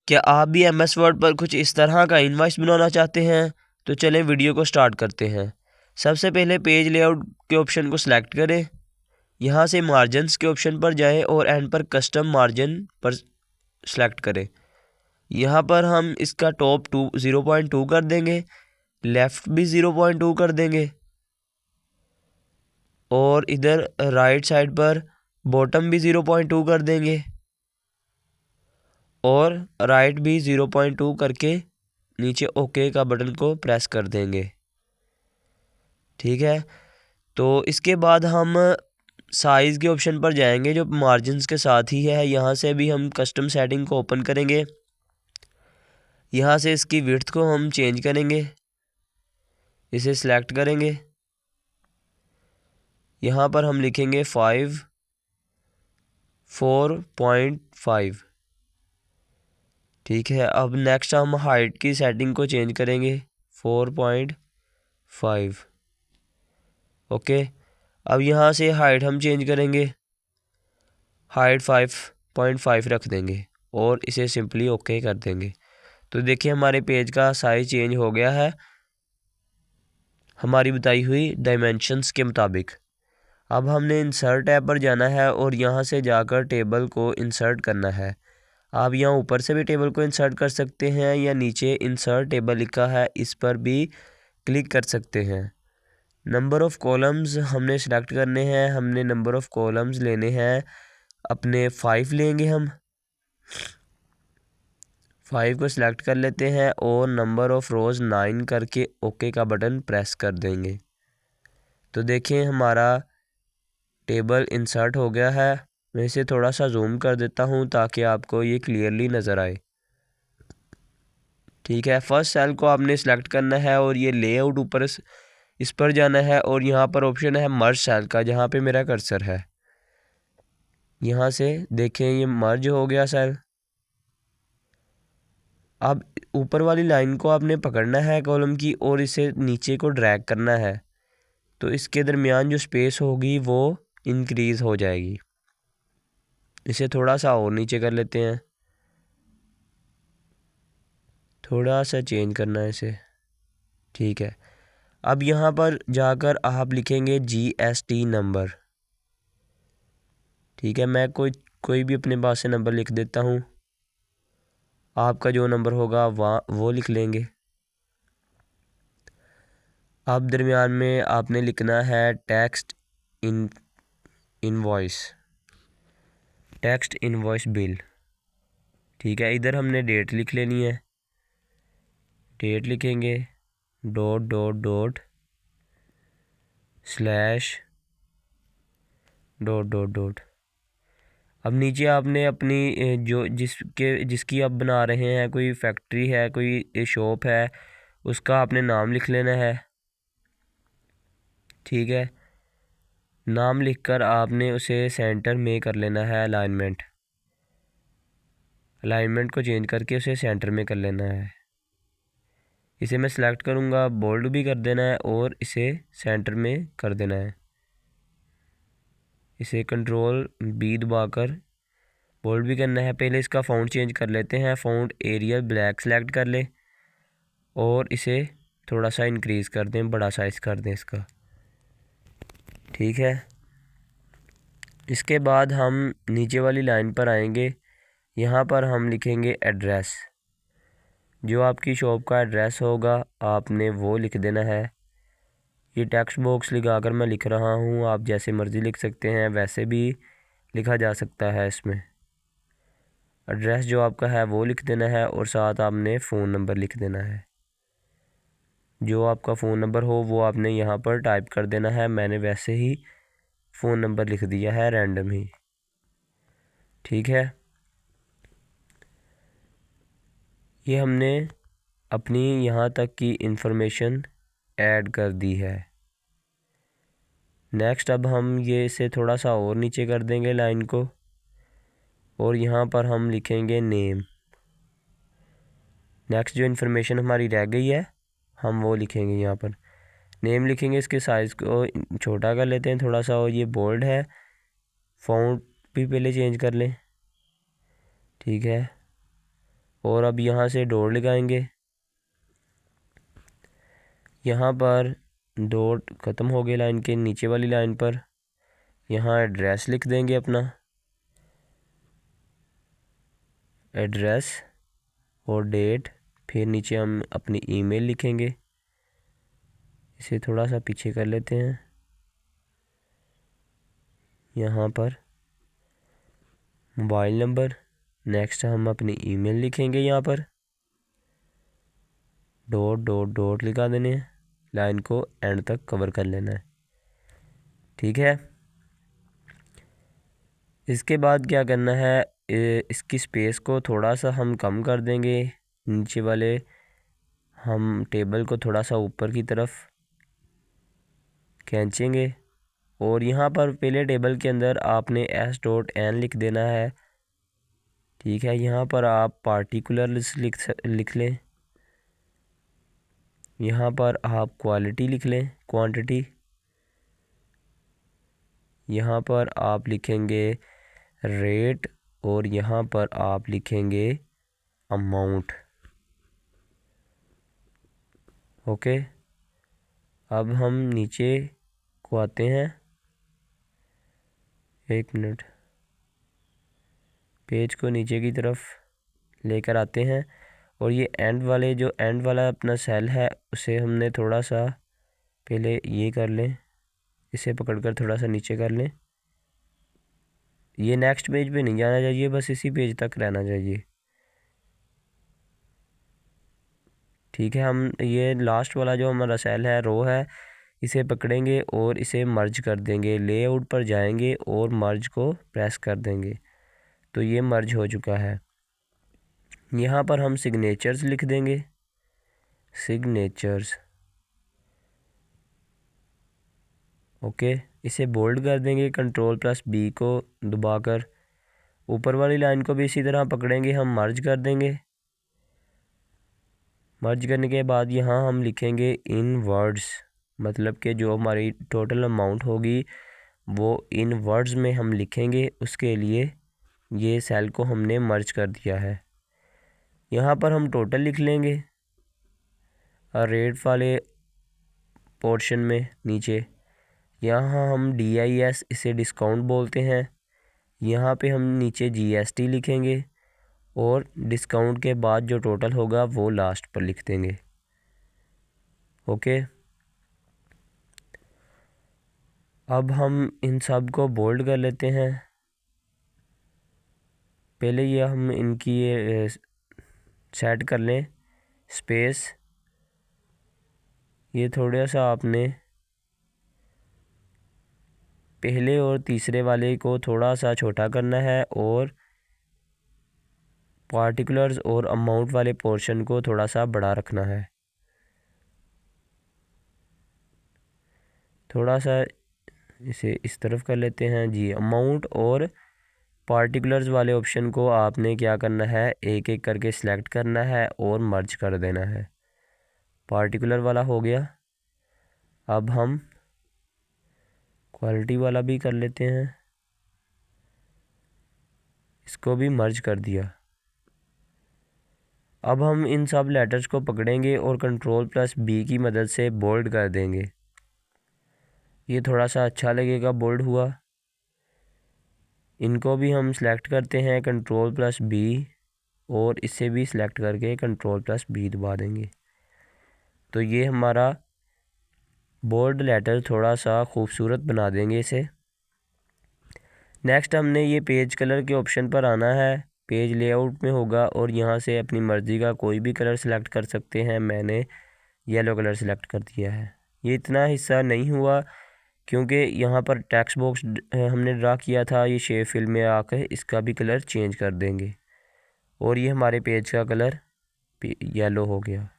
क्या आप भी MS वर्ड पर कुछ इस तरह का इनवॉइस बनाना चाहते हैं? तो चलें वीडियो को स्टार्ट करते हैं। सबसे पहले पेज लेआउट के ऑप्शन को सिलेक्ट करें। यहाँ से मार्जिन्स के ऑप्शन पर जाएं और एंड पर कस्टम मार्जिन पर सिलेक्ट करें। यहाँ पर हम इसका टॉप 0.2 कर देंगे, लेफ़्ट भी 0.2 कर देंगे और इधर राइट साइड पर बॉटम भी 0.2 कर देंगे और राइट भी 0.2 करके नीचे ओके का बटन को प्रेस कर देंगे। ठीक है, तो इसके बाद हम साइज़ के ऑप्शन पर जाएंगे जो मार्जिन्स के साथ ही है। यहाँ से भी हम कस्टम सेटिंग को ओपन करेंगे। यहाँ से इसकी विड्थ को हम चेंज करेंगे, इसे सिलेक्ट करेंगे। यहाँ पर हम लिखेंगे 4.5। ठीक है, अब नेक्स्ट हम हाइट की सेटिंग को चेंज करेंगे 4.5। ओके, अब यहाँ से हाइट हम चेंज करेंगे, हाइट 5.5 रख देंगे और इसे सिंपली ओके कर देंगे। तो देखिए हमारे पेज का साइज़ चेंज हो गया है हमारी बताई हुई डायमेंशंस के मुताबिक। अब हमने इंसर्ट टैब पर जाना है और यहाँ से जाकर टेबल को इंसर्ट करना है। आप यहाँ ऊपर से भी टेबल को इंसर्ट कर सकते हैं या नीचे इंसर्ट टेबल लिखा है इस पर भी क्लिक कर सकते हैं। नंबर ऑफ़ कॉलम्स हमने सेलेक्ट करने हैं। हमने नंबर ऑफ़ कॉलम्स लेने हैं अपने 5 लेंगे। हम 5 को सिलेक्ट कर लेते हैं और नंबर ऑफ़ रोज़ 9 करके ओके का बटन प्रेस कर देंगे। तो देखें हमारा टेबल इंसर्ट हो गया है। मैं इसे थोड़ा सा जूम कर देता हूँ ताकि आपको ये क्लियरली नज़र आए। ठीक है, फर्स्ट सेल को आपने सेलेक्ट करना है और ये लेआउट ऊपर इस पर जाना है और यहाँ पर ऑप्शन है मर्ज सेल का, जहाँ पे मेरा कर्सर है। यहाँ से देखें ये मर्ज हो गया सेल। अब ऊपर वाली लाइन को आपने पकड़ना है कॉलम की और इसे नीचे को ड्रैग करना है, तो इसके दरमियान जो स्पेस होगी वो इंक्रीज़ हो जाएगी। इसे थोड़ा सा और नीचे कर लेते हैं, थोड़ा सा चेंज करना है इसे। ठीक है, अब यहाँ पर जाकर आप लिखेंगे GST नंबर। ठीक है, मैं कोई भी अपने पास से नंबर लिख देता हूँ। आपका जो नंबर होगा वो लिख लेंगे। अब दरमियान में आपने लिखना है टेक्स्ट इनवॉइस बिल। ठीक है, इधर हमने डेट लिख लेनी है। डेट लिखेंगे डॉट स्लैश डॉट। अब नीचे आपने अपनी जो जिसकी आप बना रहे हैं, कोई फैक्ट्री है, कोई शॉप है, उसका आपने नाम लिख लेना है। ठीक है, नाम लिखकर आपने उसे सेंटर में कर लेना है अलाइनमेंट को चेंज करके उसे सेंटर में कर लेना है। इसे मैं सिलेक्ट करूँगा, बोल्ड भी कर देना है और इसे सेंटर में कर देना है। इसे कंट्रोल B दबाकर बोल्ड भी करना है। पहले इसका फ़ॉन्ट चेंज कर लेते हैं। फ़ॉन्ट एरियल ब्लैक सेलेक्ट कर ले और इसे थोड़ा सा इंक्रीज़ कर दें, बड़ा साइज़ कर दें इसका। ठीक है, इसके बाद हम नीचे वाली लाइन पर आएंगे। यहाँ पर हम लिखेंगे एड्रेस। जो आपकी शॉप का एड्रेस होगा आपने वो लिख देना है। ये टेक्स्ट बॉक्स लगाकर मैं लिख रहा हूँ, आप जैसे मर्ज़ी लिख सकते हैं, वैसे भी लिखा जा सकता है। इसमें एड्रेस जो आपका है वो लिख देना है और साथ आपने फ़ोन नंबर लिख देना है। जो आपका फ़ोन नंबर हो वो आपने यहाँ पर टाइप कर देना है। मैंने वैसे ही फ़ोन नंबर लिख दिया है रैंडम ही। ठीक है, ये हमने अपनी यहाँ तक की इंफॉर्मेशन ऐड कर दी है। नेक्स्ट अब हम ये इसे थोड़ा सा और नीचे कर देंगे लाइन को और यहाँ पर हम लिखेंगे नेम। नेक्स्ट जो इन्फॉर्मेशन हमारी रह गई है हम वो लिखेंगे। यहाँ पर नेम लिखेंगे, इसके साइज़ को छोटा कर लेते हैं थोड़ा सा और ये बोल्ड है। फ़ॉन्ट भी पहले चेंज कर लें। ठीक है, और अब यहाँ से डॉट लगाएंगे। यहाँ पर डॉट ख़त्म हो गया लाइन के नीचे वाली लाइन पर। यहाँ एड्रेस लिख देंगे अपना एड्रेस और डेट, फिर नीचे हम अपनी ईमेल लिखेंगे। इसे थोड़ा सा पीछे कर लेते हैं। यहाँ पर मोबाइल नंबर, नेक्स्ट हम अपनी ईमेल लिखेंगे। यहाँ पर डॉट डॉट डॉट लिखा देने हैं, लाइन को एंड तक कवर कर लेना है। ठीक है, इसके बाद क्या करना है, इसकी स्पेस को थोड़ा सा हम कम कर देंगे। नीचे वाले हम टेबल को थोड़ा सा ऊपर की तरफ खींचेंगे और यहाँ पर पहले टेबल के अंदर आपने s.n लिख देना है। ठीक है, यहाँ पर आप पार्टिकुलर्स लिख लें। यहाँ पर आप क्वालिटी लिख लें, क्वांटिटी। यहाँ पर आप लिखेंगे रेट और यहाँ पर आप लिखेंगे अमाउंट। ओके, अब हम नीचे को आते हैं। एक मिनट, पेज को नीचे की तरफ लेकर आते हैं और ये एंड वाला अपना सेल है उसे हमने थोड़ा सा पहले ये कर लें, इसे पकड़कर थोड़ा सा नीचे कर लें। ये नेक्स्ट पेज पे नहीं जाना चाहिए, बस इसी पेज तक रहना चाहिए। ठीक है, हम ये लास्ट वाला जो हमारा सेल है, रो है, इसे पकड़ेंगे और इसे मर्ज कर देंगे। लेआउट पर जाएंगे और मर्ज को प्रेस कर देंगे तो ये मर्ज हो चुका है। यहाँ पर हम सिग्नेचर्स लिख देंगे, सिग्नेचर्स। ओके, इसे बोल्ड कर देंगे, Ctrl+B को दबाकर। ऊपर वाली लाइन को भी इसी तरह पकड़ेंगे, हम मर्ज कर देंगे। मर्ज करने के बाद यहाँ हम लिखेंगे इन वर्ड्स, मतलब कि जो हमारी टोटल अमाउंट होगी वो इन वर्ड्स में हम लिखेंगे। उसके लिए ये सेल को हमने मर्ज कर दिया है। यहाँ पर हम टोटल लिख लेंगे और रेट वाले पोर्शन में नीचे। यहाँ हम DIS, इसे डिस्काउंट बोलते हैं। यहाँ पे हम नीचे GST लिखेंगे और डिस्काउंट के बाद जो टोटल होगा वो लास्ट पर लिख देंगे। ओके, अब हम इन सब को बोल्ड कर लेते हैं। पहले ये हम इनकी ये सेट कर लें स्पेस। ये थोड़ा सा आपने पहले और तीसरे वाले को थोड़ा सा छोटा करना है और पार्टिकुलर्स और अमाउंट वाले पोर्शन को थोड़ा सा बड़ा रखना है। थोड़ा सा इसे इस तरफ कर लेते हैं जी। अमाउंट और पार्टिकुलर्स वाले ऑप्शन को आपने क्या करना है, एक एक करके सिलेक्ट करना है और मर्ज कर देना है। पार्टिकुलर वाला हो गया। अब हम क्वालिटी वाला भी कर लेते हैं, इसको भी मर्ज कर दिया। अब हम इन सब लेटर्स को पकड़ेंगे और Ctrl+B की मदद से बोल्ड कर देंगे। ये थोड़ा सा अच्छा लगेगा, बोल्ड हुआ। इनको भी हम सिलेक्ट करते हैं Ctrl+B और इसे भी सिलेक्ट करके Ctrl+B दबा देंगे तो ये हमारा बोल्ड लेटर थोड़ा सा खूबसूरत बना देंगे इसे। नेक्स्ट हमने ये पेज कलर के ऑप्शन पर आना है। पेज लेआउट में होगा और यहाँ से अपनी मर्ज़ी का कोई भी कलर सेलेक्ट कर सकते हैं। मैंने येलो कलर सेलेक्ट कर दिया है। ये इतना हिस्सा नहीं हुआ क्योंकि यहाँ पर टेक्स्ट बॉक्स हमने ड्रा किया था। ये शेप फिल में आकर इसका भी कलर चेंज कर देंगे और ये हमारे पेज का कलर येलो हो गया।